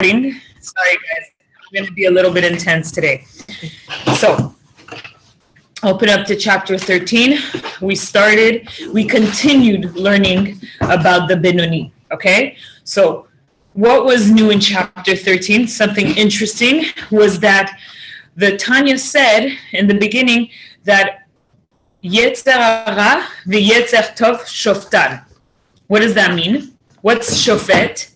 starting. Sorry, guys. I'm going to be a little bit intense today. So, open up to chapter 13. We continued learning about the Benoni. Okay? So, what was new in chapter 13? Something interesting was that the Tanya said in the beginning that Yetzer hara v'yetzer tov shoftan. What does that mean? What's shofet?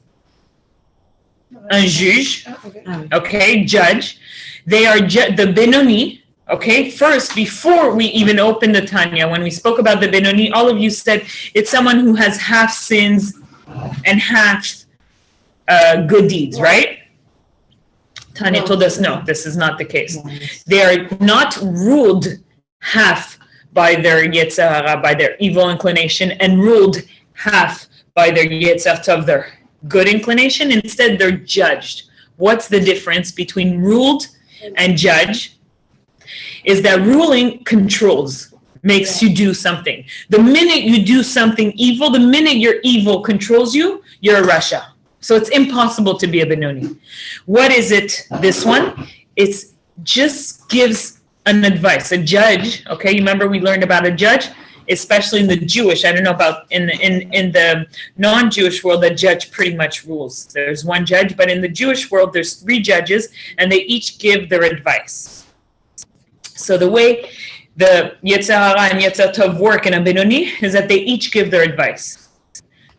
Un juge. Okay, judge. They are the Benoni. Okay, first, before we even opened the Tanya, when we spoke about the Benoni, all of you said it's someone who has half sins and half good deeds, right? Tanya told us, no, this is not the case. They are not ruled half by their Yetzer hara, by their evil inclination, and ruled half by their Yetzer tov, their good inclination. Instead, they're judged. What's the difference between ruled and judge? Is that ruling controls, makes you do something. The minute you do something evil, the minute your evil controls you, you're a Rasha. So it's impossible to be a Benoni. What is it, this one? It's just gives an advice. A judge, okay, you remember we learned about a judge? Especially in the Jewish, I don't know about in the non-Jewish world, the judge pretty much rules. There's one judge, but in the Jewish world, there's 3 judges, and they each give their advice. So the way the Yetzer hara and Yetzer tov work in a Benoni is that they each give their advice.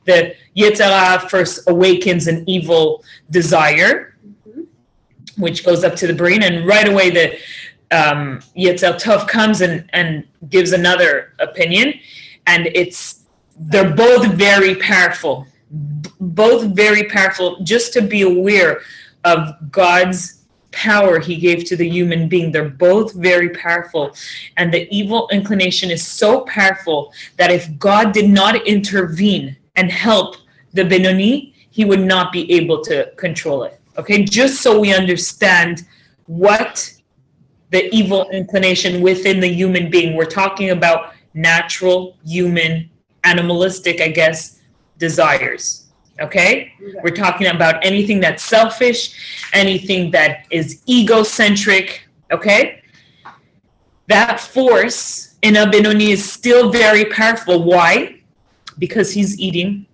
The Yetzer hara first awakens an evil desire, which goes up to the brain, and right away the Yetzer tov comes and gives another opinion, and they're both very powerful. Both very powerful, just to be aware of God's power he gave to the human being. They're both very powerful, and the evil inclination is so powerful that if God did not intervene and help the Benoni, he would not be able to control it. Okay, just so we understand what the evil inclination within the human being. We're talking about natural, human, animalistic, I guess, desires. Okay? We're talking about anything that's selfish, anything that is egocentric. Okay? That force in a Benoni is still very powerful. Why? Because he's eating,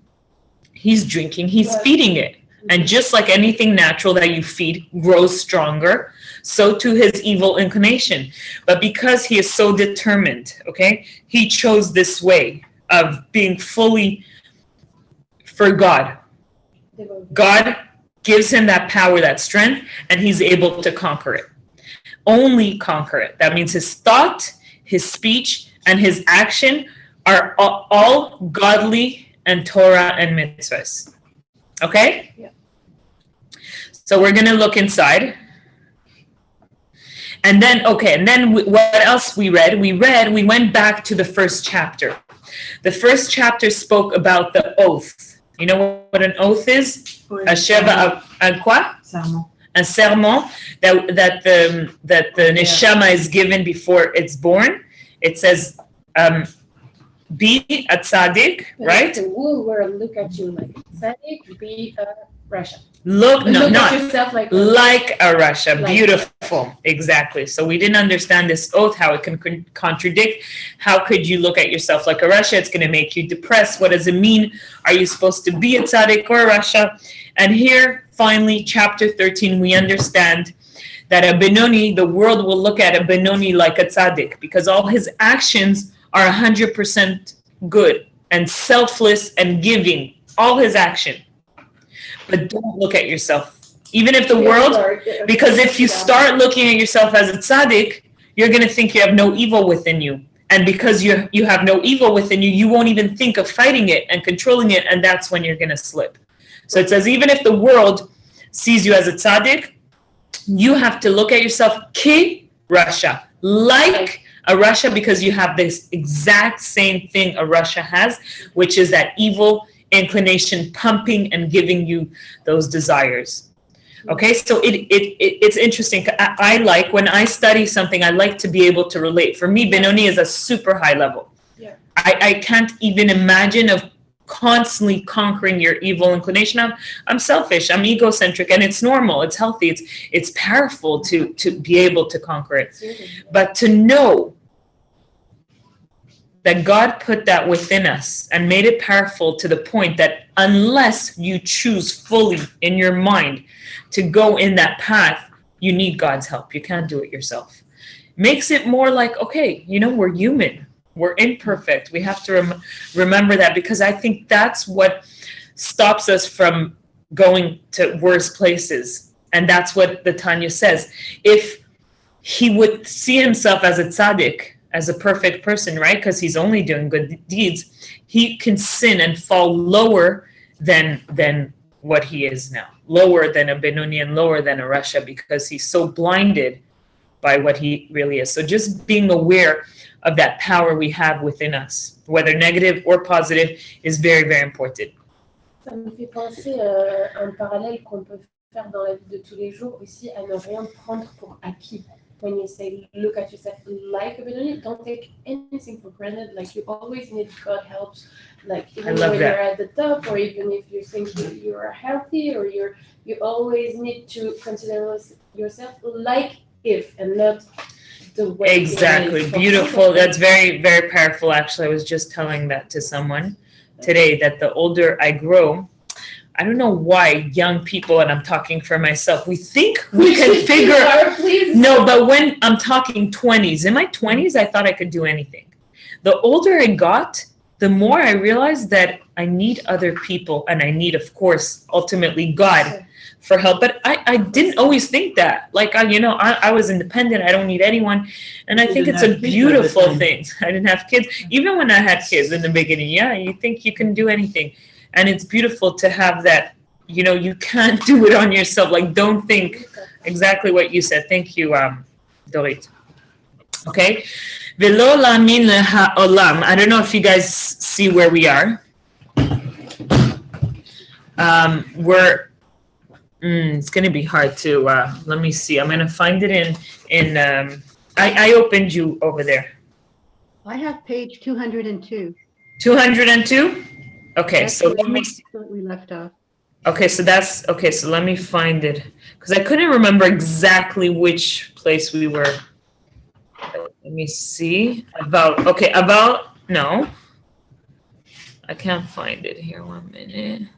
he's drinking, he's feeding it. And just like anything natural that you feed grows stronger, so too his evil inclination. But because he is so determined, okay, he chose this way of being fully for God. God gives him that power, that strength, and he's able to conquer it. Only conquer it. That means his thought, his speech, and his action are all godly and Torah and mitzvahs. Okay? Yeah. So we're going to look inside. And then, what else we read? We went back to the first chapter. The first chapter spoke about the oath. You know what an oath is? A sheva, a quoi? A sermon that the neshama is given before it's born. It says, be a tzaddik, right? The will look at you like tzaddik, be a Rasha. Look at yourself like a Rasha. Like beautiful. Exactly. So we didn't understand this oath, how it can contradict. How could you look at yourself like a Rasha? It's going to make you depressed. What does it mean? Are you supposed to be a tzaddik or a Rasha? And here, finally, chapter 13, we understand that a Benoni, the world will look at a Benoni like a tzaddik because all his actions are 100% good and selfless and giving. All his action. But don't look at yourself. Even if the world, because if you start looking at yourself as a tzaddik, you're going to think you have no evil within you. And because you have no evil within you, you won't even think of fighting it and controlling it, and that's when you're going to slip. So it says, even if the world sees you as a tzaddik, you have to look at yourself ki Rasha, like a Rasha, because you have this exact same thing a Rasha has, which is that evil inclination pumping and giving you those desires. Okay, so it's interesting. I like, when I study something, I like to be able to relate. For me, Benoni is a super high level. Yeah. I can't even imagine of constantly conquering your evil inclination. I'm selfish, I'm egocentric, and it's normal, it's healthy, it's powerful to be able to conquer it. But to know that God put that within us and made it powerful to the point that unless you choose fully in your mind to go in that path, you need God's help. You can't do it yourself. Makes it more like, okay, we're human. We're imperfect. We have to remember that, because I think that's what stops us from going to worse places. And that's what the Tanya says. If he would see himself as a tzaddik, as a perfect person, right? Because he's only doing good deeds, he can sin and fall lower than what he is now. Lower than a Benoni and lower than a Rasha, because he's so blinded by what he really is. So just being aware of that power we have within us, whether negative or positive, is very, very important. Ça me fait penser à un parallèle qu'on peut faire dans la vie de tous les jours aussi, à ne rien prendre pour acquis. When you say, look at yourself like a Benoni, don't take anything for granted. Like, you always need God helps. Like, even when you're at the top, or even if you think you are healthy, or you always need to consider yourself like if, and not the way. Exactly. Beautiful. That's very, very powerful. Actually, I was just telling that to someone today, that the older I grow, I don't know why young people, and I'm talking for myself, we think we can figure. No, but when I'm talking 20s, in my 20s, I thought I could do anything. The older I got, the more I realized that I need other people, and I need, of course, ultimately God for help. But I didn't always think that. Like, I was independent. I don't need anyone. And I think it's a beautiful thing. I didn't have kids. Even when I had kids in the beginning, you think you can do anything. And it's beautiful to have that, you can't do it on yourself. Like, don't think exactly what you said. Thank you, Dorit. Okay. Velo lamin le'ha'olam. I don't know if you guys see where we are. It's going to be hard to, let me see. I'm going to find it in I opened you over there. I have page 202. 202? Okay, That's so let me see. We left off. Okay, so so let me find it, because I couldn't remember exactly which place we were. Let me see. No. I can't find it here. 1 minute.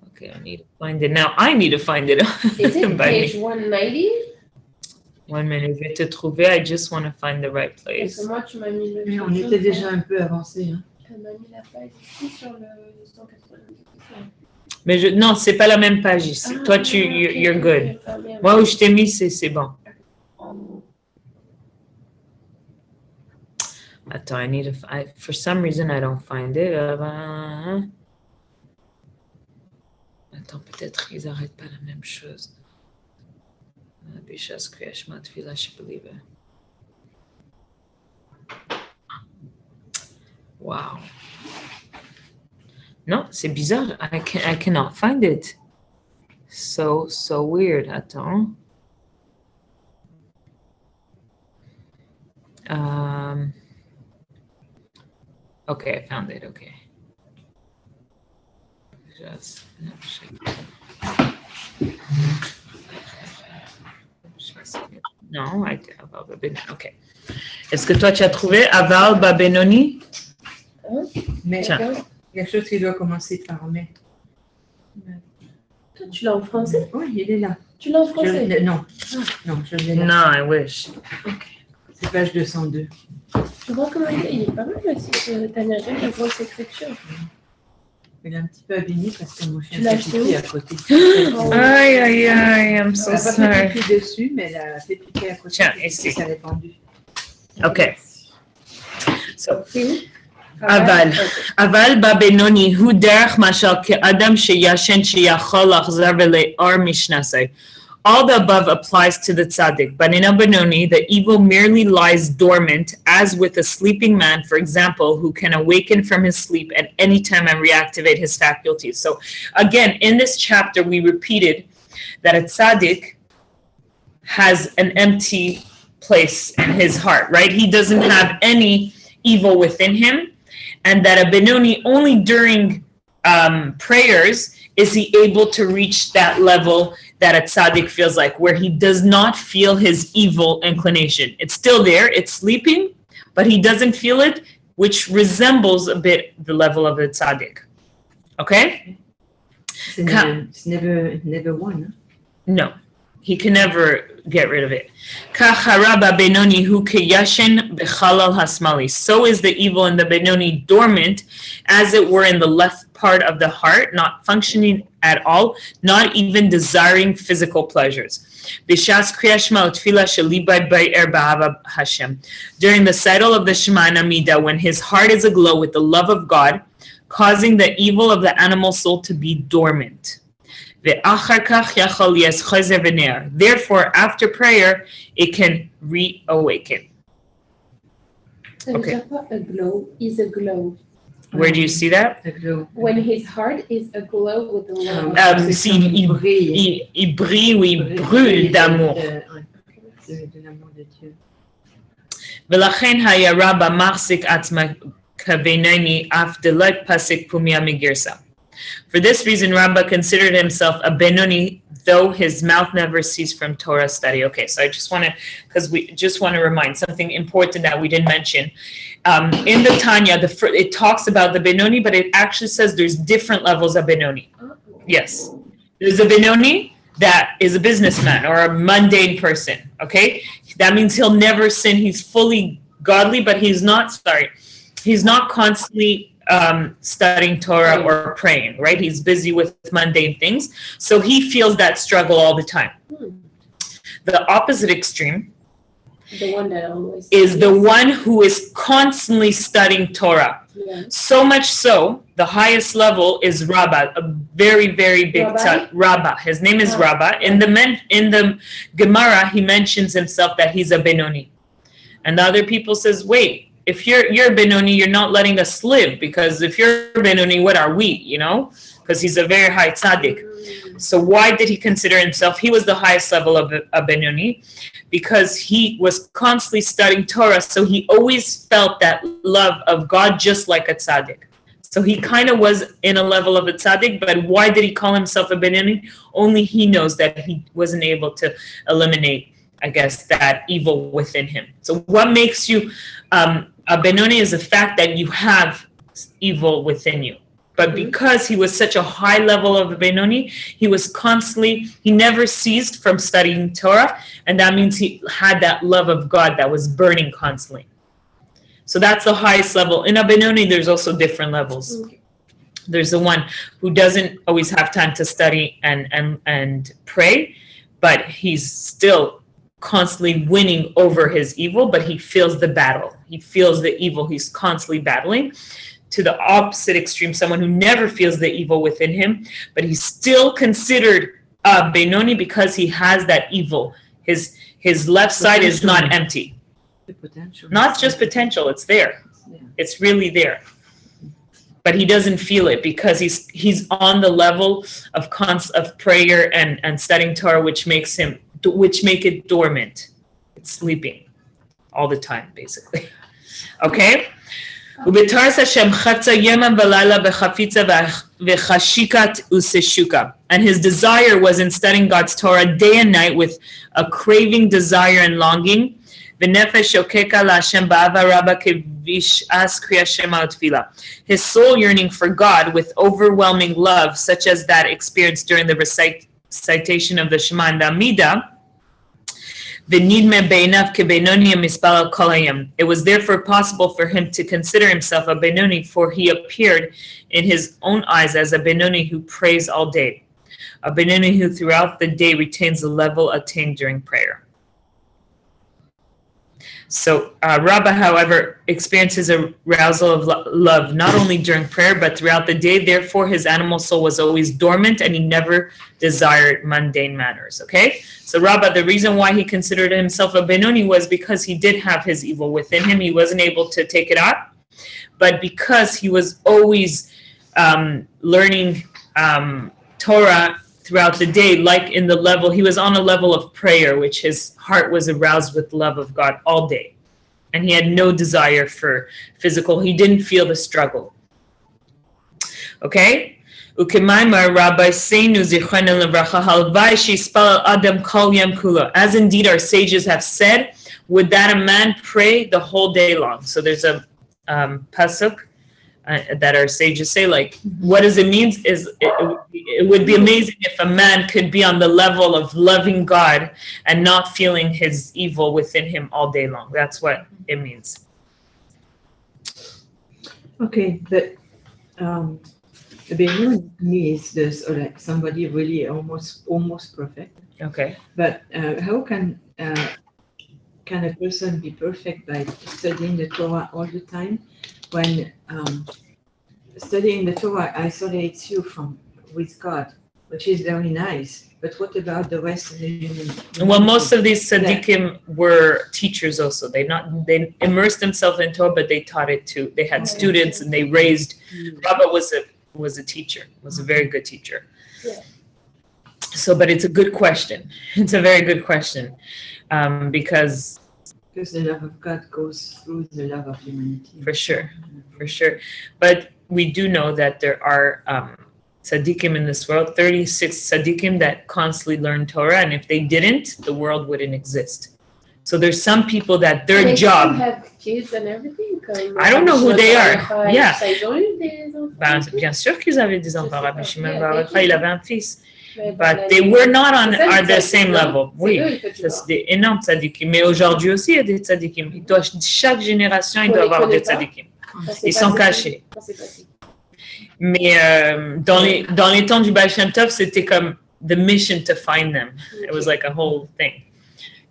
Okay, I need to find it now. I need to find it. Is it page 190? 1 minute, je vais te trouver. I just want to find the right place. Parce que moi, tu m'as mis le. Mais on était déjà un peu avancé. Hein. Elle m'a mis la page ici sur le 190. Mais non, c'est pas la même page ici. Toi, you're good. Moi, où je t'ai mis, c'est bon. Attends, I need for some reason, I don't find it. Attends, peut-être ils arrêtent pas la même chose. Wow. Non, c'est bizarre. I cannot find it. So weird. Attends. Okay, I found it. Okay. Just non, Aval Babenoni. OK. Est-ce que toi, tu as trouvé Aval Babenoni? Mais quelque chose qui doit commencer par mais. Toi, tu l'as en français? Oui, il est là. Tu l'as en français? Non, je l'ai là. Non, I wish. OK. C'est page 202. Tu vois comment il est pas mal aussi, Tanya, j'aime la grosse écriture. Il est un petit peu abîmé parce que mon chien Tu l'as fait pipi à côté. Aïe, I'm so Elle n'a pas sorry. fait pipi dessus, mais elle a fait pipi à côté. Tiens, ici. Ça l'est pendu. OK. So, Aval Babenoni, hu derech mashal ke'adam sheyashen sheyachol lachzar v'le'or mishnasei. All the above applies to the tzaddik, but in a Benoni, the evil merely lies dormant, as with a sleeping man, for example, who can awaken from his sleep at any time and reactivate his faculties. So again, in this chapter, we repeated that a tzaddik has an empty place in his heart, right? He doesn't have any evil within him, and that a Benoni only during prayers is he able to reach that level that a tzaddik feels like, where he does not feel his evil inclination. It's still there, it's sleeping, but he doesn't feel it, which resembles a bit the level of a tzaddik. Okay? It's never one. Huh? No, he can never get rid of it. So is the evil in the Benoni dormant, as it were in the left part of the heart, not functioning at all, not even desiring physical pleasures. During the recital of the Shema and Amida, when his heart is aglow with the love of God, causing the evil of the animal soul to be dormant. Therefore, after prayer, it can reawaken. Ça veut dire quoi, aglow? Is aglow. Where do you see that? When his heart is aglow with the love. Il brille ou il brûle d'amour. De l'amour de Dieu. ולכן היה רבא מחזיק עצמה כבינוני אף דלא פסק פומיה מגרסה. For this reason, Rabbah considered himself a Benoni, though his mouth never ceased from Torah study. Okay, so I just want to, because we just want to remind something important that we didn't mention. In the Tanya, it talks about the Benoni, but it actually says there's different levels of Benoni. Yes. There's a Benoni that is a businessman or a mundane person, okay? That means he'll never sin. He's fully godly, but he's not constantly studying Torah or praying, right? He's busy with mundane things. So he feels that struggle all the time. The opposite extreme The one that always is the one who is constantly studying Torah. Yeah. So much so, the highest level is Rabbah, a very, very big Rabbah. His name is Rabbah. In the Gemara, he mentions himself that he's a Benoni. And the other people says, wait, if you're a Benoni, you're not letting us live, because if you're a Benoni, what are we, you know? Because he's a very high tzaddik. So why did he consider himself? He was the highest level of a Benoni, because he was constantly studying Torah, so he always felt that love of God just like a tzaddik. So he kind of was in a level of a tzaddik, but why did he call himself a Benoni? Only he knows that he wasn't able to eliminate, I guess, that evil within him. So what makes you a Benoni is the fact that you have evil within you. But because he was such a high level of a Benoni, he never ceased from studying Torah, and that means he had that love of God that was burning constantly. So that's the highest level. In a Benoni, there's also different levels. There's the one who doesn't always have time to study and pray, but he's still constantly winning over his evil, but he feels the battle. He feels the evil. He's constantly battling. To the opposite extreme, someone who never feels the evil within him, but he's still considered a Benoni because he has that evil. His left side is not empty. The potential. Not just potential, it's there. It's really there. But he doesn't feel it because he's on the level of prayer and studying Torah, which make it dormant. It's sleeping all the time, basically. Okay? And his desire was in studying God's Torah day and night with a craving, desire, and longing. His soul yearning for God with overwhelming love, such as that experienced during the recitation of the Shema and the Amida. It was therefore possible for him to consider himself a Benoni, for he appeared in his own eyes as a Benoni who prays all day, a Benoni who throughout the day retains the level attained during prayer. So Rabbah, however, experiences a arousal of love not only during prayer but throughout the day. Therefore, his animal soul was always dormant and he never desired mundane matters. Okay? So Rabbah, the reason why he considered himself a Benoni was because he did have his evil within him. He wasn't able to take it out. But because he was always learning Torah throughout the day, like in the level, he was on a level of prayer, which his heart was aroused with love of God all day. And he had no desire for physical, he didn't feel the struggle. Okay? As indeed our sages have said, would that a man pray the whole day long? So there's a pasuk that our sages say, like, what does it mean? It would be amazing if a man could be on the level of loving God and not feeling his evil within him all day long. That's what it means. Okay, but Benoni needs this, or like somebody really almost perfect. Okay. But how can a person be perfect by studying the Torah all the time when studying the Torah isolates you with God, which is very nice. But what about the rest of the human? Well, most of these tzaddikim were teachers also. They immersed themselves in Torah, but they taught it too. They had students and they raised. Rabba was a teacher, was a very good teacher. Yeah. So, but it's a good question. It's a very good question, because the love of God goes through the love of humanity. For sure. But we do know that there are tzaddikim in this world, 36 tzaddikim that constantly learn Torah, and if they didn't, the world wouldn't exist. So there's some people that their job. They have kids and everything. I don't know who they are. Yeah. Ils ont eu des enfants. Bien sûr qu'ils avaient des enfants. Rabbi Shimon Bar Yochai, il avait un fils. Mais But they were not on the same level. C'est Oui, eux, il faut que tu c'est des énormes tzaddikim. Mais aujourd'hui aussi, il y a des tzaddikim. Chaque génération, il doit avoir des tzaddikim. Ils sont cachés. Mais dans les temps du Baal Shem Tov, c'était comme the mission to find them. It was like a whole thing.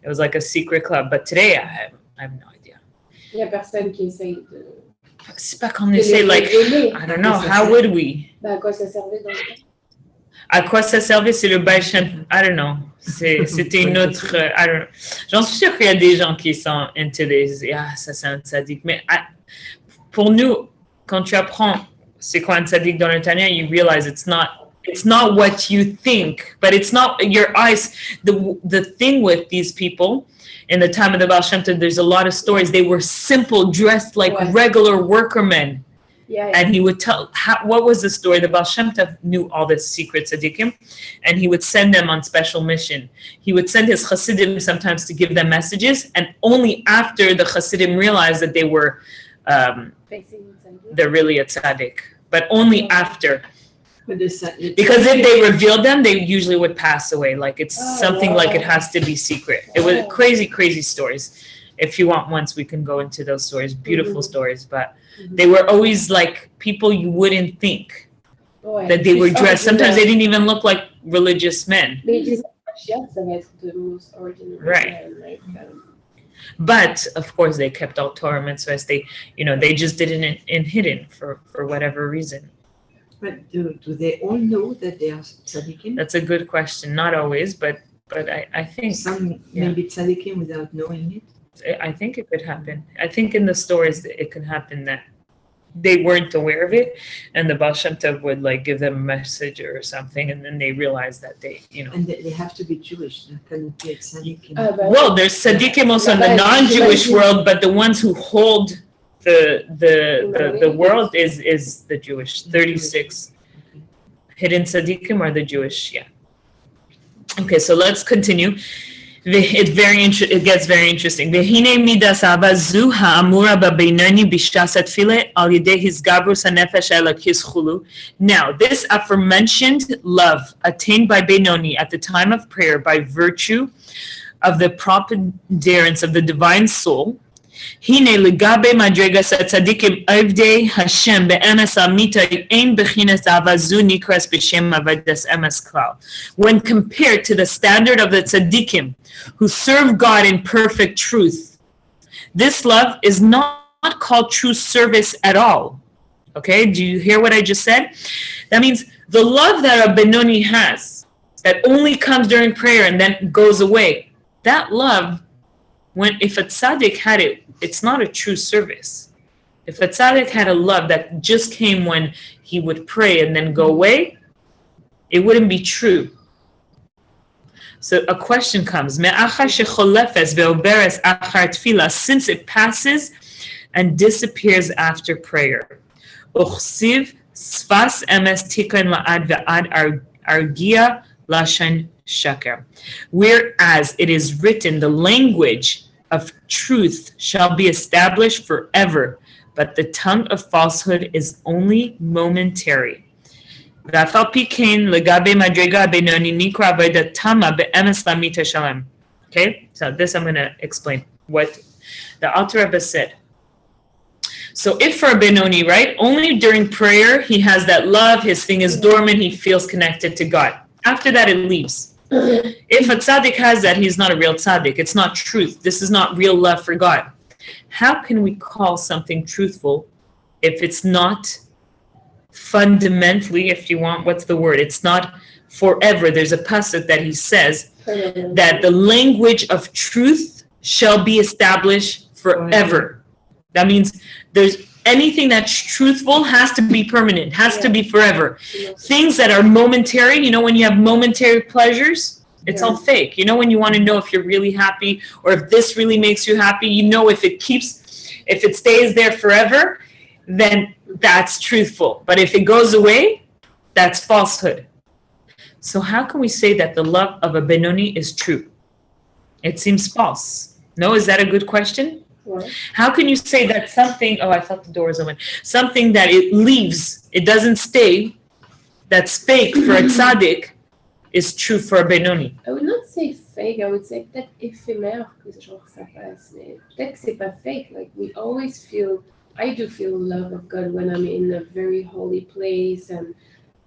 It was like a secret club. But today, I have no idea. Il y a personne qui essaye de. C'est pas qu'on essaie, like, I don't know, how would we? À quoi ça servait dans le temps? À quoi ça servait, c'est le Baal Shem, I don't know. C'était une autre, I don't know. J'en suis sûre qu'il y a des gens qui sont into this, ça c'est un tzaddik. Mais pour nous, quand tu apprends c'est quoi un tzaddik dans le Tanya, you realize it's not what you think, but it's not your eyes. The thing with these people, in the time of the Baal Shem Tov, there's a lot of stories. They were simple, dressed like regular workermen. Yeah. And he would tell, what was the story? The Baal Shem Tov knew all the secret tzaddikim, and he would send them on special mission. He would send his chassidim sometimes to give them messages, and only after the chassidim realized that they were, they're really a tzaddik, but only after. Because if they revealed them, they usually would pass away. Like it's something like it has to be secret. It was crazy, crazy stories. If you want, once we can go into those stories, beautiful stories, but they were always like people you wouldn't think that they were dressed. Sometimes they didn't even look like religious men. Right. But of course, they kept all Torah mitzvahs. They just did it in hidden for whatever reason. But do they all know that they are tzaddikim? That's a good question. Not always, but I think some maybe tzaddikim without knowing it. I think it could happen. I think in the stories it could happen that they weren't aware of it, and the Baal Shem Tov would like give them a message or something, and then they realized that And they have to be Jewish. They cannot be tzaddikim. Well, there's tzaddikim also in the non-Jewish world, but the ones who hold the world is the Jewish. 36 hidden tzaddikim are the Jewish. Yeah. Okay, so let's continue. It gets very interesting. Now, this aforementioned love attained by Benoni at the time of prayer by virtue of the preponderance of the divine soul. Hine legabe madregas tzadikim avdei Hashem be'emes amita ein bechinas avazu nikras b'shem avodas emes klal. When compared to the standard of the tzadikim who serve God in perfect truth, this love is not called true service at all. Okay, do you hear what I just said? That means the love that a Benoni has, that only comes during prayer and then goes away, that love, if a tzaddik had it, it's not a true service. If a tzaddik had a love that just came when he would pray and then go away, it wouldn't be true. So a question comes, since it passes and disappears after prayer. Whereas it is written, the language of truth shall be established forever, but the tongue of falsehood is only momentary. Okay, so this I'm going to explain what the Alter Rebbe said. So if for a Benoni, right, only during prayer he has that love, his thing is dormant, he feels connected to God. After that it leaves. If a tzaddik has that, he's not a real tzaddik. It's not truth. This is not real love for God. How can we call something truthful if it's not fundamentally, if you want, what's the word? It's not forever. There's a pasuk that he says that the language of truth shall be established forever. That means there's anything that's truthful has to be permanent, has to be forever. Things that are momentary, you know, when you have momentary pleasures, it's all fake. You know, when you want to know if you're really happy or if this really makes you happy, you know, if it stays there forever, then that's truthful. But if it goes away, that's falsehood. So how can we say that the love of a Benoni is true? It seems false. No, is that a good question? How can you say that something, oh, I thought the door was open, something that it leaves, it doesn't stay, that's fake for a tzaddik, is true for a Benoni? I would not say fake, I would say peut-être éphémère, que genre ça passe, mais peut-être que c'est pas fake. Like we always feel, I do feel love of God when I'm in a very holy place and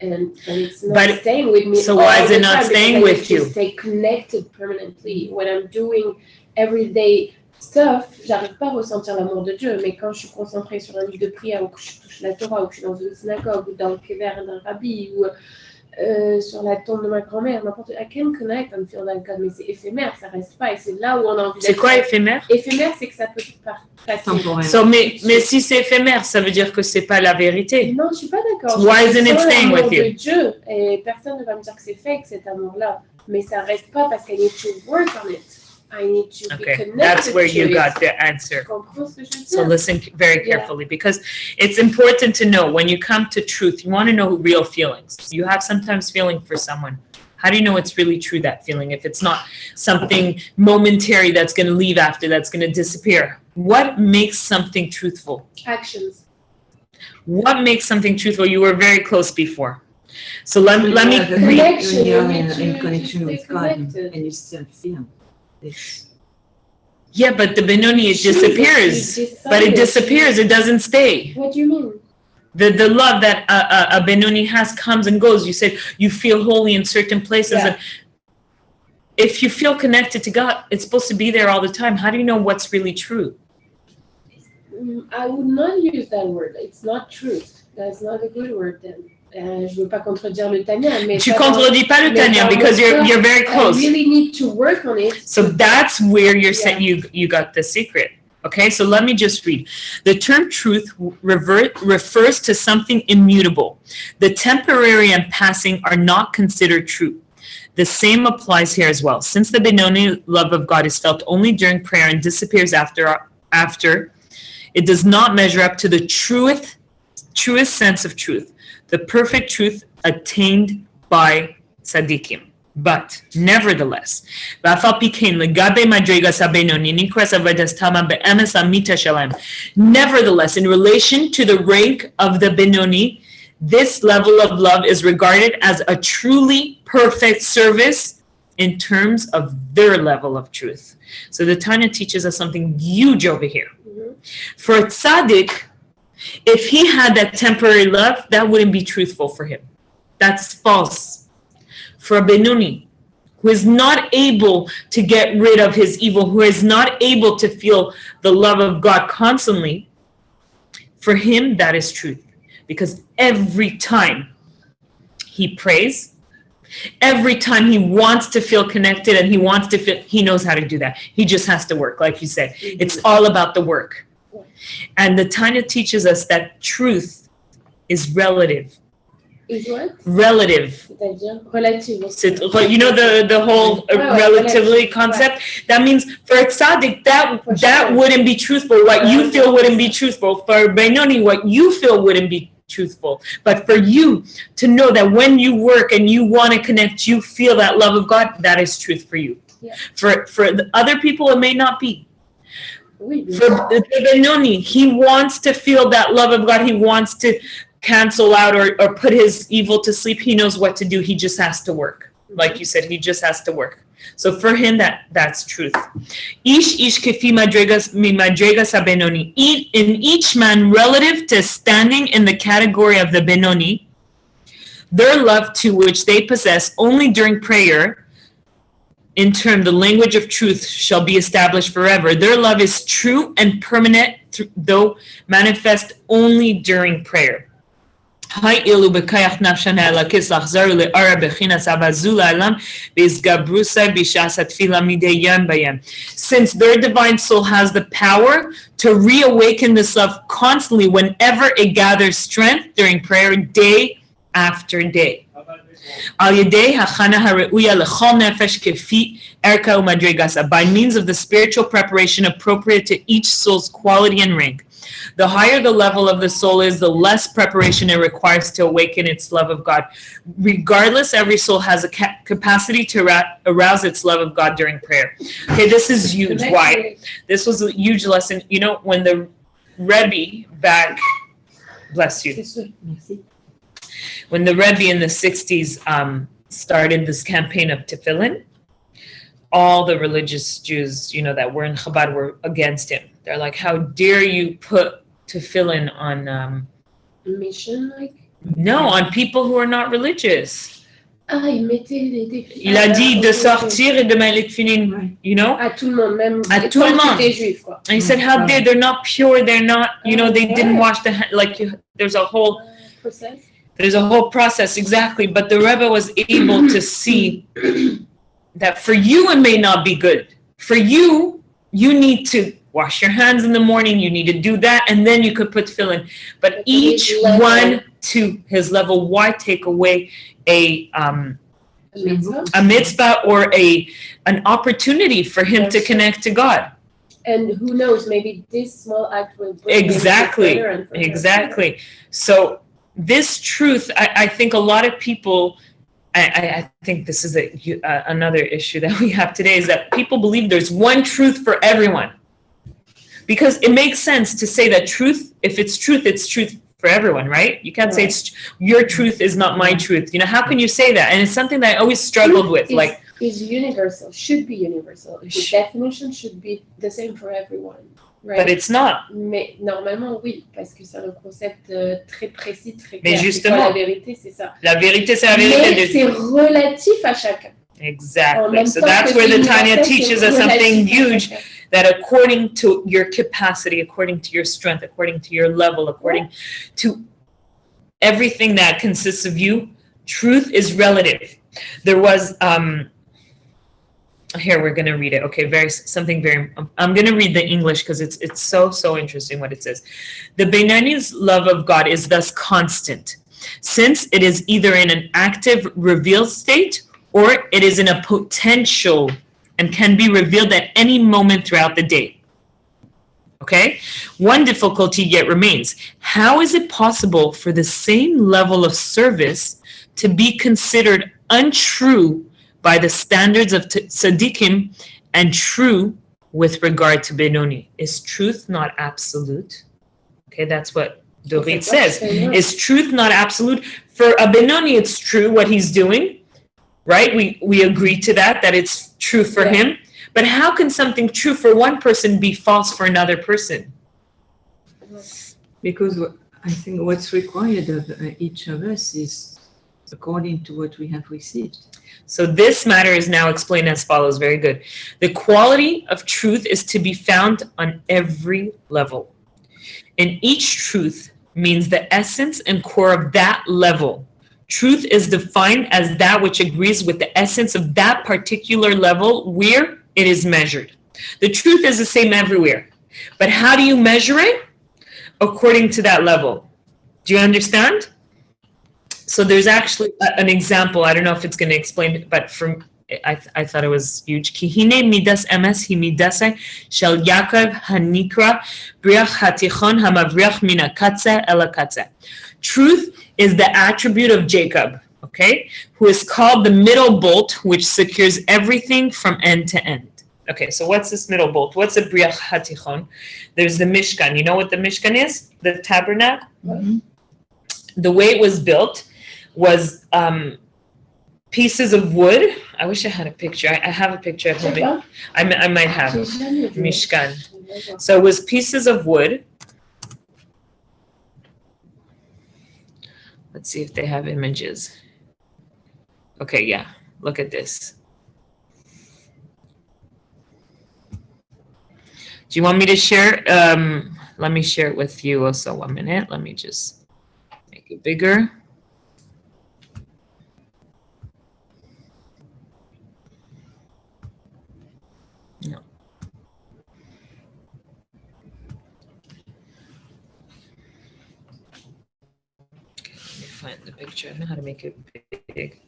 it's not staying with me. So why is it not staying with you? To stay connected permanently. When I'm doing everyday stuff, j'arrive pas à ressentir l'amour de Dieu, mais quand je suis concentrée sur un livre de prière ou que je touche la Torah ou que je suis dans une synagogue ou dans le kever d'un rabbi ou sur la tombe de ma grand-mère, n'importe, I can connect and feel that God, mais c'est éphémère, ça reste pas, et c'est là où on a envie d'être. C'est quoi éphémère? Éphémère, c'est que ça peut passer. So, mais si c'est éphémère, ça veut dire que c'est pas la vérité. Non, je suis pas d'accord. Why isn't it staying with you? De Dieu, et personne ne va me dire que c'est fake cet amour-là, mais ça reste pas parce qu'I need to work on it. I need to be connected. That's where you to got it. the answer. Comprends ce que je veux dire? So listen very carefully, because it's important to know when you come to truth, you want to know real feelings. You have sometimes feeling for someone. How do you know it's really true, that feeling, if it's not something momentary that's going to leave after, that's going to disappear? What makes something truthful? Actions. What makes something truthful? You were very close before. So let me read. When you're in connection with God and you still feel this. Yeah, but the Benoni, it disappears. But it disappears. It doesn't stay. What do you mean? The love that a Benoni has comes and goes. You said you feel holy in certain places. Yeah. And if you feel connected to God, it's supposed to be there all the time. How do you know what's really true? I would not use that word. It's not truth. That's not a good word then. Je veux pas contredire le Tanya, mais Tu contredis pas le Tanya because you're very close. I really need to work on it. So that's where you're saying you got the secret. Okay, so let me just read. The term truth refers to something immutable. The temporary and passing are not considered true. The same applies here as well. Since the Benoni love of God is felt only during prayer and disappears after, it does not measure up to the truest sense of truth, the perfect truth attained by tzaddikim. But nevertheless, nevertheless, in relation to the rank of the Benoni, this level of love is regarded as a truly perfect service in terms of their level of truth. So the Tanya teaches us something huge over here. For a tzaddik, if he had that temporary love, that wouldn't be truthful for him. That's false. For a Benoni, who is not able to get rid of his evil, who is not able to feel the love of God constantly, for him, that is truth. Because every time he prays, every time he wants to feel connected and he knows how to do that. He just has to work, like you said. It's all about the work. And the Tanya teaches us that truth is relative. Is what? Relative. C'est-à-dire relative. You know the whole relatively concept? That means for a tzaddik, that wouldn't be truthful. What you feel wouldn't be truthful. For Benoni, what you feel wouldn't be truthful. But for you to know that when you work and you want to connect, you feel that love of God, that is truth for you. Yeah. For the other people, it may not be. Oui, For the Benoni, he wants to feel that love of God. He wants to cancel out or put his evil to sleep. He knows what to do. He just has to work. Like you said, he just has to work. So for him, that's truth. Ish kefi madregas mi madregas habenoni. In each man relative to standing in the category of the Benoni, their love to which they possess only during prayer, in turn, the language of truth shall be established forever. Their love is true and permanent, though manifest only during prayer. Since their divine soul has the power to reawaken this love constantly whenever it gathers strength during prayer, day after day. By means of the spiritual preparation appropriate to each soul's quality and rank. The higher the level of the soul is, the less preparation it requires to awaken its love of God. Regardless, every soul has a capacity to arouse its love of God during prayer. Okay, this is huge. Why? This was a huge lesson. You know, when the Rebbe back, bless you. When the Rebbe in the 60s started this campaign of tefillin, all the religious Jews, you know, that were in Chabad were against him. They're like, how dare you put tefillin on... mission, like? No, on people who are not religious. Ah, il mettait des Il a dit de sortir et de mettre les tefillin, you know? À tout le monde, même à tout le monde. Juif, quoi. And he said, how dare, they're not pure, they're not, you know, they didn't wash the hand, like, there's a whole... process. There's a whole process, exactly. But the Rebbe was able to see that for you, it may not be good. For you, you need to wash your hands in the morning. You need to do that. And then you could put tefillin. But each one to his level. Why take away a mitzvah or an opportunity for him to connect to God? And who knows, maybe this small act will bring Exactly. So this truth, I think a lot of people, I think this is another issue that we have today, is that people believe there's one truth for everyone. Because it makes sense to say that truth, if it's truth for everyone, right? You can't say your truth is not my truth. You know, how can you say that? And it's something that I always struggled with. Is universal, should be universal. The definition should be the same for everyone. Right. But it's not. Mais normalement, oui, parce que c'est un concept très précis, très clair. Mais justement, la vérité, c'est ça. La vérité, c'est la vérité. Mais c'est relatif à chacun. Exactly. So that's where the Tanya teaches us something huge, that according to your capacity, according to your strength, according to your level, according to everything that consists of you, truth is relative. There was... here, we're going to read it. Okay, I'm going to read the English because it's so interesting what it says. The Benani's love of God is thus constant, since it is either in an active revealed state or it is in a potential and can be revealed at any moment throughout the day. Okay? One difficulty yet remains. How is it possible for the same level of service to be considered untrue by the standards of tzaddikim and true with regard to Benoni? Is truth not absolute? Okay, that's what Dorit says. Is truth not absolute? For a Benoni, it's true what he's doing, right? We agree to that it's true for him. But how can something true for one person be false for another person? Because I think what's required of each of us is according to what we have received. So this matter is now explained as follows. Very good. The quality of truth is to be found on every level. And each truth means the essence and core of that level. Truth is defined as that which agrees with the essence of that particular level where it is measured. The truth is the same everywhere. But how do you measure it? According to that level. Do you understand? So there's actually an example. I don't know if it's going to explain it, but I thought it was huge. Ki hine midas emes hi midase shel Yaakov hanikra briach hatichon hamavriach min hakatze el hakatze. Truth is the attribute of Jacob, okay, who is called the middle bolt, which secures everything from end to end. Okay, so what's this middle bolt? What's a briach hatichon? There's the Mishkan. You know what the Mishkan is? The tabernacle. Mm-hmm. The way it was built was pieces of wood. I wish I had a picture. I have a picture at home. I might have Mishkan. So it was pieces of wood. Let's see if they have images. Okay, yeah. Look at this. Do you want me to share? Let me share it with you also. 1 minute. Let me just make it bigger. No. Okay, let me find the picture. I know how to make it big.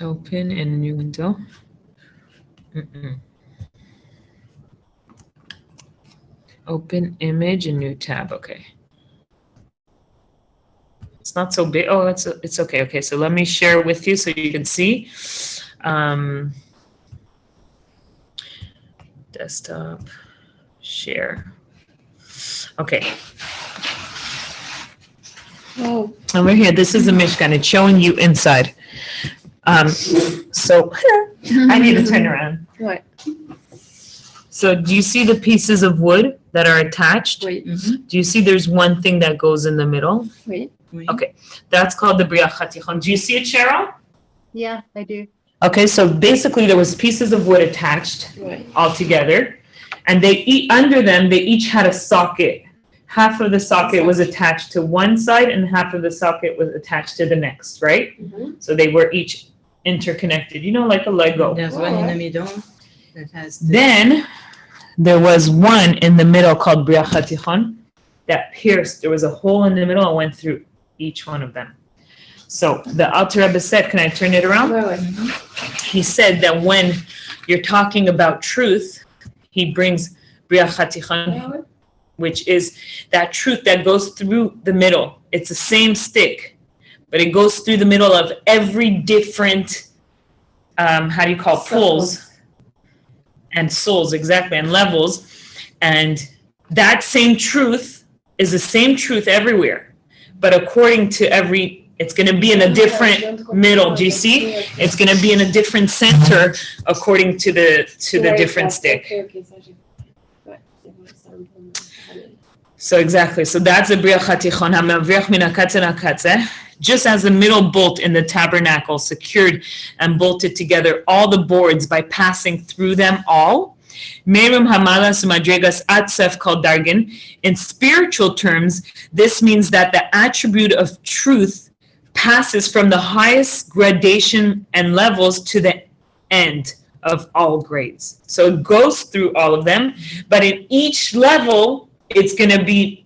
Open in a new window. Open image, a new tab. Okay. It's not so big. Oh, it's okay. Okay, so let me share with you so you can see. Desktop, share. Okay. Oh. Over here, this is the Mishkan. It's showing you inside. So I need to turn around. Ouais. So do you see the pieces of wood that are attached? Oui. Mm-hmm. Do you see there's one thing that goes in the middle? Oui. Okay, that's called the briach hatichon. Do you see it, Cheryl? Yeah, I do. Okay, so basically there was pieces of wood attached Ouais. all together, and under them they each had a socket. Half of the socket was attached to one side, and half of the socket was attached to the next, right? Mm-hmm. So they were each interconnected, like a Lego. There's one in the middle that has the Then there was one in the middle called briach hatichon that pierced. There was a hole in the middle and went through each one of them. So the Alter Rebbe said, can I turn it around? Ouais, ouais. He said that when you're talking about truth, he brings briach hatichon, Ah ouais. which is that truth that goes through the middle. It's the same stick, but it goes through the middle of every different, pulls and souls, exactly, and levels. And that same truth is the same truth everywhere. But according to it's going to be in a different middle. Do you see? It's going to be in a different center according to the different stick. Okay, ça, j'ai... Ouais, c'est vrai, c'est un peu parallèle. So exactly. So that's the briach hatichon hamavriach min hakatze hakatze. Just as the middle bolt in the tabernacle secured and bolted together all the boards by passing through them all. Merim hamalas madregas atzef called dargin. In spiritual terms, this means that the attribute of truth passes from the highest gradation and levels to the end of all grades. So it goes through all of them, but in each level, it's going to be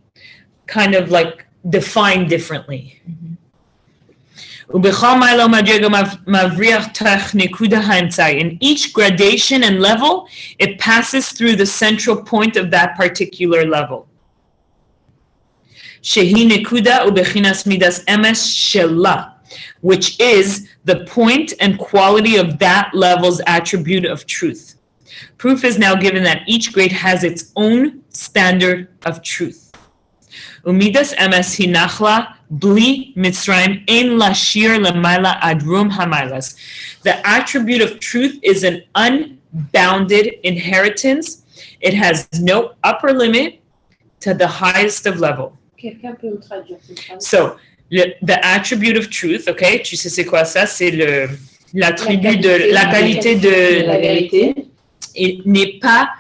kind of like defined differently. In each gradation and level, it passes through the central point of that particular level. Which is the point and quality of that level's attribute of truth. Proof is now given that each grade has its own standard of truth. Umidas emes hinachla bli mitzrayim ein lashir lemaila adrum hamailas. The attribute of truth is an unbounded inheritance. It has no upper limit to the highest of level. Quelqu'un peut me traduire cette phrase? So, the attribute of truth, okay, tu sais c'est quoi ça? C'est l'attribut de la qualité de la vérité. Il n'est pas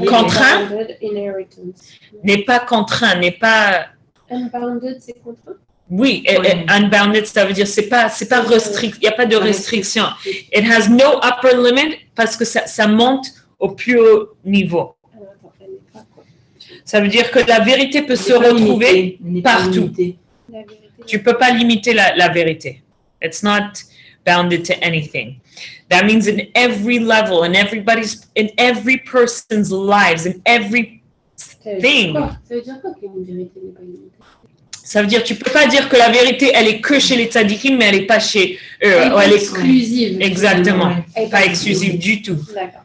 contraint, Unbounded inheritance. n'est pas contraint, n'est pas. Unbounded, c'est contraint? Oui, Ouais. unbounded, ça veut dire c'est pas restrict, il n'y a pas de restriction. It has no upper limit parce que ça monte au plus haut niveau. Alors, attends, elle n'est pas quoi? Ça veut dire que la vérité peut se retrouver partout. La vérité. Tu peux pas limiter la vérité. It's not bounded to anything. That means in every level, in every person's lives, in every thing. Ça veut dire quoi qu'une vérité n'est pas limitée? Ça veut dire, tu peux pas dire que la vérité, elle est que chez les tzadikim, mais elle est pas chez eux. Elle est exclusive. Exactement. Elle est Pas exclusive du tout. D'accord.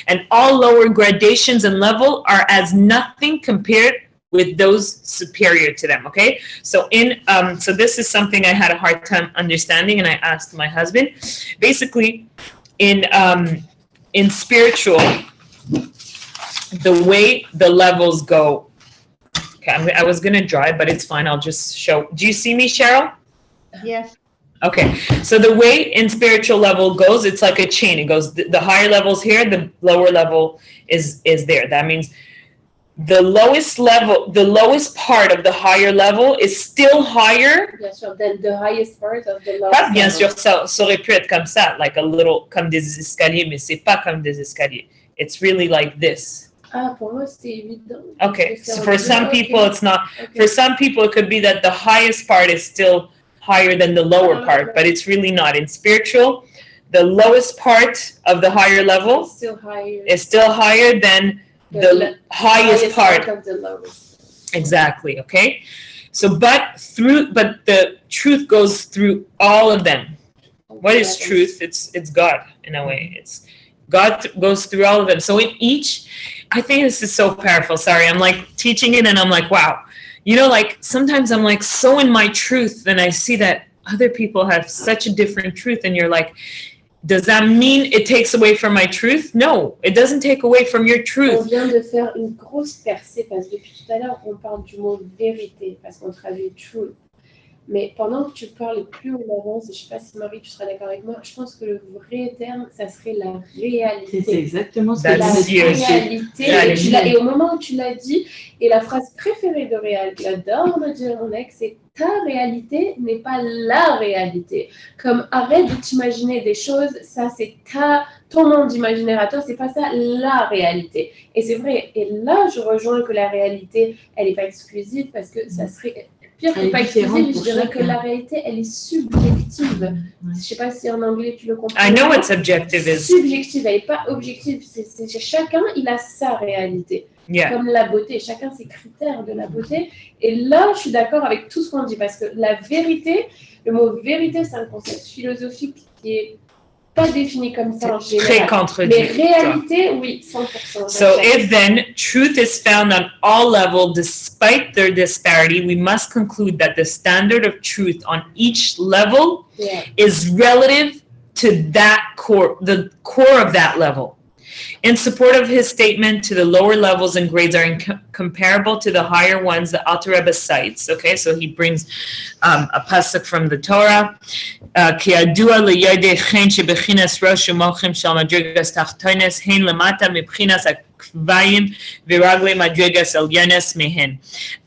And all lower gradations and level are as nothing compared with those superior to them. Okay, so so this is something I had a hard time understanding, and I asked my husband. Basically, in spiritual, the way the levels go. Okay, I was gonna draw it, but it's fine. I'll just show. Do you see me, Cheryl? Yes. Okay, so the way in spiritual level goes, it's like a chain. It goes the higher levels here, the lower level is there. That means the lowest part of the higher level is still higher. Bien sûr, than the highest part of the lowest Pas bien level. sûr, ça aurait pu être comme ça, like a little, comme des escaliers, mais c'est pas comme des escaliers. It's really like this. Ah, pour moi, c'est évident. Okay, so for some Okay. people it's not. Okay. For some people it could be that the highest part is still higher than the lower part, but it's really not. In spiritual, the lowest part of the higher level Still higher. is still higher than the highest part. of the lowest. Exactly, okay? So but the truth goes through all of them. What is truth? It's God in a way. It's God goes through all of them. So in each, I think this is so powerful. Sorry, I'm like teaching it and I'm like, wow. You know, like sometimes I'm like so in my truth and I see that other people have such a different truth and you're like, does that mean it takes away from my truth? No, it doesn't take away from your On truth. vient de faire une grosse percée parce que depuis tout à l'heure, on parle du mot vérité parce qu'on traduit truth. Mais pendant que tu parles plus on avance, je ne sais pas si Marie, tu seras d'accord avec moi, je pense que le vrai terme, ça serait la réalité. C'est exactement ce que That's La je you. réalité. Et au moment où tu l'as dit, et la phrase préférée de Réal, que j'adore me dire mon ex, c'est ta réalité n'est pas la réalité. Comme arrête de t'imaginer des choses, ça c'est ton monde d'imaginaire à toi, c'est pas ça la réalité. Et c'est vrai. Et là, je rejoins que la réalité, elle n'est pas exclusive parce que ça serait pire que pas exclusive. Je dirais que la réalité, elle est subjective. Je sais pas si en anglais tu le comprends. I know what subjective is. Subjective, elle n'est pas objective. Chacun, il a sa réalité. Yeah. Comme la beauté, chacun ses critères de la beauté. Et là, je suis d'accord avec tout ce qu'on dit parce que la vérité, le mot vérité, c'est un concept philosophique qui est pas défini comme ça en Très général. Mais contradictoire. réalité, oui, 100%. So if then truth is found on all levels despite their disparity, we must conclude that the standard of truth on each level Yeah. is relative to that core, the core of that level. In support of his statement to the lower levels and grades are comparable to the higher ones, the Alter Rebbe cites. Okay, so he brings a pasuk from the Torah. Ki yadua liyodei chen shebechinas rosh umochem shel madrigas tachtones hein lemata mebchinas akvayim viragle madrigas elyones mehen.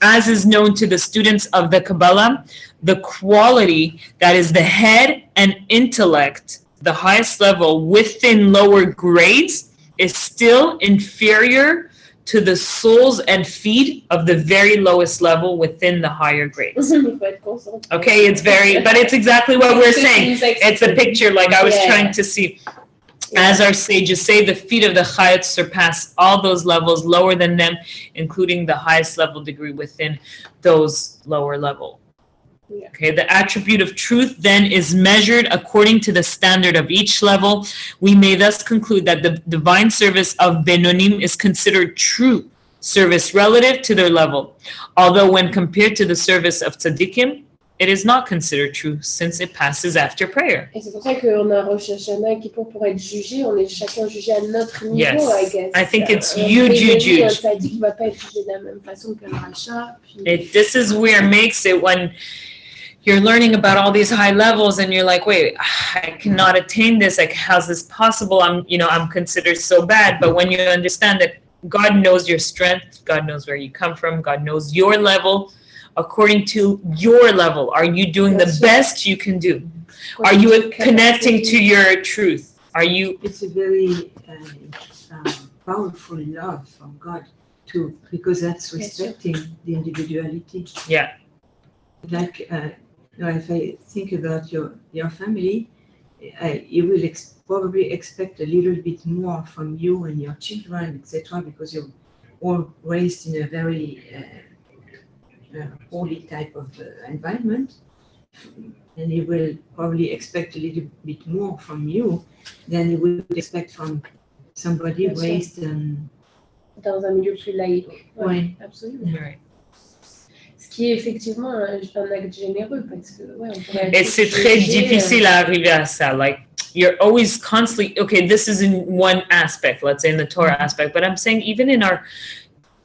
As is known to the students of the Kabbalah, the quality that is the head and intellect, the highest level within lower grades, is still inferior to the souls and feet of the very lowest level within the higher grades. Il faut être concentré. Okay, but it's exactly what we're saying. It's a picture like I was trying to see. As our sages say, the feet of the Chayot surpass all those levels lower than them, including the highest level degree within those lower level. Okay, the attribute of truth then is measured according to the standard of each level. We may thus conclude that the divine service of Benonim is considered true service relative to their level, although when compared to the service of Tzaddikim, it is not considered true since it passes after prayer. Et c'est pour ça qu'on a Rosh Hashanah qui pour être jugé, on est chacun jugé à notre niveau, Yes. I guess. I think it's Un huge, Bénoni, huge, huge. Un tzaddik ne va pas être jugé de la même façon qu'un rachat. This is where it makes it when you're learning about all these high levels and you're like, wait, I cannot attain this. Like, how's this possible? I'm considered so bad. But when you understand that God knows your strength, God knows where you come from, God knows your level, according to your level, are you doing the best you can do? Are you connecting to your truth? Are you, It's a very powerful love from God too, because that's respecting the individuality. Yeah. Like, if I think about your family, you will probably expect a little bit more from you and your children, etc., because you're all raised in a very holy type of environment, and you will probably expect a little bit more from you than you would expect from somebody Bien sûr. raised Dans un milieu plus laïque. Ouais, Ouais. absolument. right. Ce qui est effectivement un acte généreux parce que, ouais, on pourrait Et c'est très jugé, difficile à arriver à ça. Like, you're always constantly, okay, this is in one aspect, let's say in the Torah aspect, but I'm saying even in our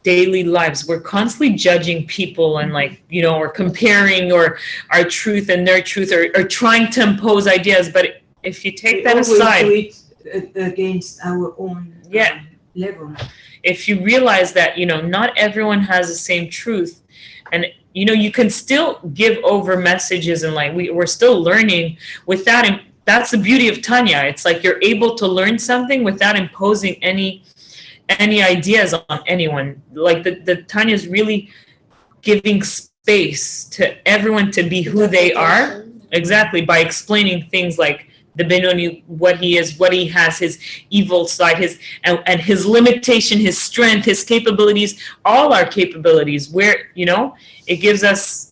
daily lives, we're constantly judging people and like, you know, or comparing or our truth and their truth or trying to impose ideas. But if you take that always aside, do it against our own Yeah. level. if you realize that, you know, not everyone has the same truth, and you know, you can still give over messages and like we're still learning without that's the beauty of Tanya. It's like you're able to learn something without imposing any ideas on anyone. Like the Tanya is really giving space to everyone to be who they are. Exactly, by explaining things like the Benoni, what he is, what he has, his evil side, his and his limitation, his strength, his capabilities, all our capabilities. Where, you know, it gives us.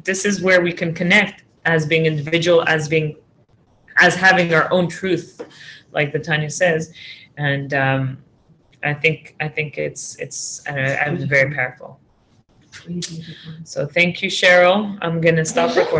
This is where we can connect as being individual, as having our own truth, like the Tanya says, and I think it's very powerful. So thank you, Cheryl. I'm gonna stop recording.